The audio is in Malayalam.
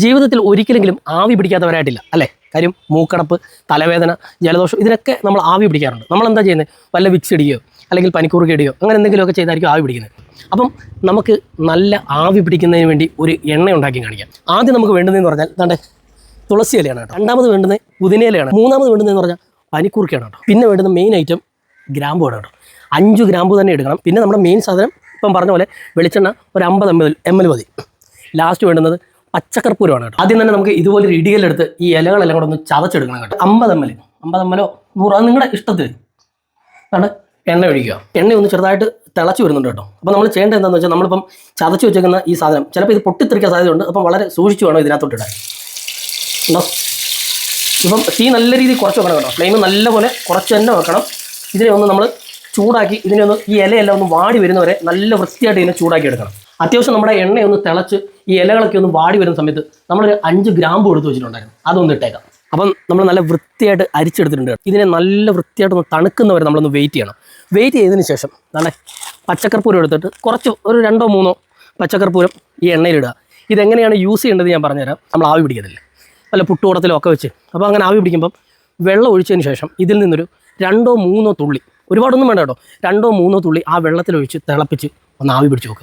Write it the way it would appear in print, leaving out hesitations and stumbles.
ജീവിതത്തിൽ ഒരിക്കലെങ്കിലും ആവി പിടിക്കാത്തവരായിട്ടില്ല അല്ലേ? കാര്യം മൂക്കടപ്പ്, തലവേദന, ജലദോഷം ഇതിനൊക്കെ നമ്മൾ ആവി പിടിക്കാറുണ്ട്. നമ്മൾ എന്താ ചെയ്യുന്നത്? വല്ല വിക്സ് ഇടുകയോ അല്ലെങ്കിൽ പനിക്കൂർക്ക ഇടുകയോ അങ്ങനെ എന്തെങ്കിലുമൊക്കെ ചെയ്തായിരിക്കും ആവി പിടിക്കുന്നത്. അപ്പം നമുക്ക് നല്ല ആവി പിടിക്കുന്നതിന് വേണ്ടി ഒരു എണ്ണ ഉണ്ടാക്കി കാണിക്കാം. ആദ്യം നമുക്ക് വേണ്ടുന്നതെന്ന് പറഞ്ഞാൽ ദാണ്ടെ തുളസി ഇലയാണ് കേട്ടോ. രണ്ടാമത് വേണ്ടുന്നത് പുതിനയിലയാണ്. മൂന്നാമത് വേണ്ടുന്നതെന്ന് പറഞ്ഞാൽ പനിക്കൂർക്കയാണ് കേട്ടോ. പിന്നെ വേണ്ടുന്ന മെയിൻ ഐറ്റം ഗ്രാമ്പുമാണ് കേട്ടോ. 5 ഗ്രാമ്പു തന്നെ എടുക്കണം. പിന്നെ നമ്മുടെ മെയിൻ സാധനം ഇപ്പം പറഞ്ഞ പോലെ വെളിച്ചെണ്ണ ഒരു 50 ml മതി. ലാസ്റ്റ് വേണ്ടുന്നത് പച്ചക്കർപ്പൂരമാണ് കേട്ടോ. ആദ്യം തന്നെ നമുക്ക് ഇതുപോലെ ഒരു ഇടികലെടുത്ത് ഈ ഇലകളെല്ലാം കൂടെ ഒന്ന് ചതച്ചെടുക്കണം കേട്ടോ. 50 ml 100 അത് നിങ്ങളുടെ ഇഷ്ടത്തിൽ ആണ് എണ്ണ ഒഴിക്കുക. എണ്ണ ഒന്ന് ചെറുതായിട്ട് തിളച്ച് വരുന്നുണ്ട് കേട്ടോ. അപ്പോൾ നമ്മൾ ചെയ്യേണ്ടത് എന്താണെന്ന് വെച്ചാൽ നമ്മളിപ്പം ചതച്ച് വെച്ചേക്കുന്ന ഈ സാധനം ചിലപ്പോൾ ഇത് പൊട്ടിത്തെറിക്കാൻ സാധ്യതയുണ്ട്. അപ്പം വളരെ സൂക്ഷിച്ച് വേണം ഇതിനകത്തോട്ടിടാൻ. ഉണ്ടോ? ഇപ്പം തീ നല്ല രീതിയിൽ കുറച്ച് വെക്കണം കേട്ടോ. ഫ്ലെയിം നല്ലപോലെ കുറച്ച് തന്നെ വെക്കണം. ഇതിനെ ഒന്ന് നമ്മൾ ചൂടാക്കി ഇതിനെ ഒന്ന് ഈ ഇലയെല്ലാം ഒന്ന് വാടി വരുന്നവരെ നല്ല വൃത്തിയായിട്ട് ഇതിനെ ചൂടാക്കി എടുക്കണം. അത്യാവശ്യം നമ്മുടെ എണ്ണയൊന്ന് തിളച്ച് ഈ ഇലകളൊക്കെ ഒന്ന് വാടി വരുന്ന സമയത്ത് നമ്മളൊരു 5 ഗ്രാമ്പു എടുത്ത് വെച്ചിട്ടുണ്ടായിരുന്നു. അതൊന്ന് ഇട്ടേക്കാം. അപ്പം നമ്മൾ നല്ല വൃത്തിയായിട്ട് അരിച്ചെടുത്തിട്ടുണ്ട്. ഇതിനെ നല്ല വൃത്തിയായിട്ടൊന്ന് തണുക്കുന്നവരെ നമ്മളൊന്ന് വെയിറ്റ് ചെയ്യണം. വെയിറ്റ് ചെയ്തതിന് ശേഷം നല്ല പച്ചക്കർപ്പൂരം എടുത്തിട്ട് കുറച്ച് ഒരു 2 or 3 പച്ചക്കർപ്പൂരം ഈ എണ്ണയിലിടുക. ഇതെങ്ങനെയാണ് യൂസ് ചെയ്യേണ്ടത് ഞാൻ പറഞ്ഞുതരാം. നമ്മൾ ആവി പിടിക്കത്തില്ലേ, വല്ല പുട്ടുകൂടത്തിലോ ഒക്കെ വെച്ച്. അപ്പോൾ അങ്ങനെ ആവി പിടിക്കുമ്പം വെള്ളം ഒഴിച്ചതിന് ശേഷം ഇതിൽ നിന്നൊരു 2 or 3 തുള്ളി, ഒരുപാടൊന്നും വേണ്ട കേട്ടോ, 2 or 3 തുള്ളി ആ വെള്ളത്തിലൊഴിച്ച് തിളപ്പിച്ച് ഒന്ന് ആവി പിടിച്ച് നോക്കുക.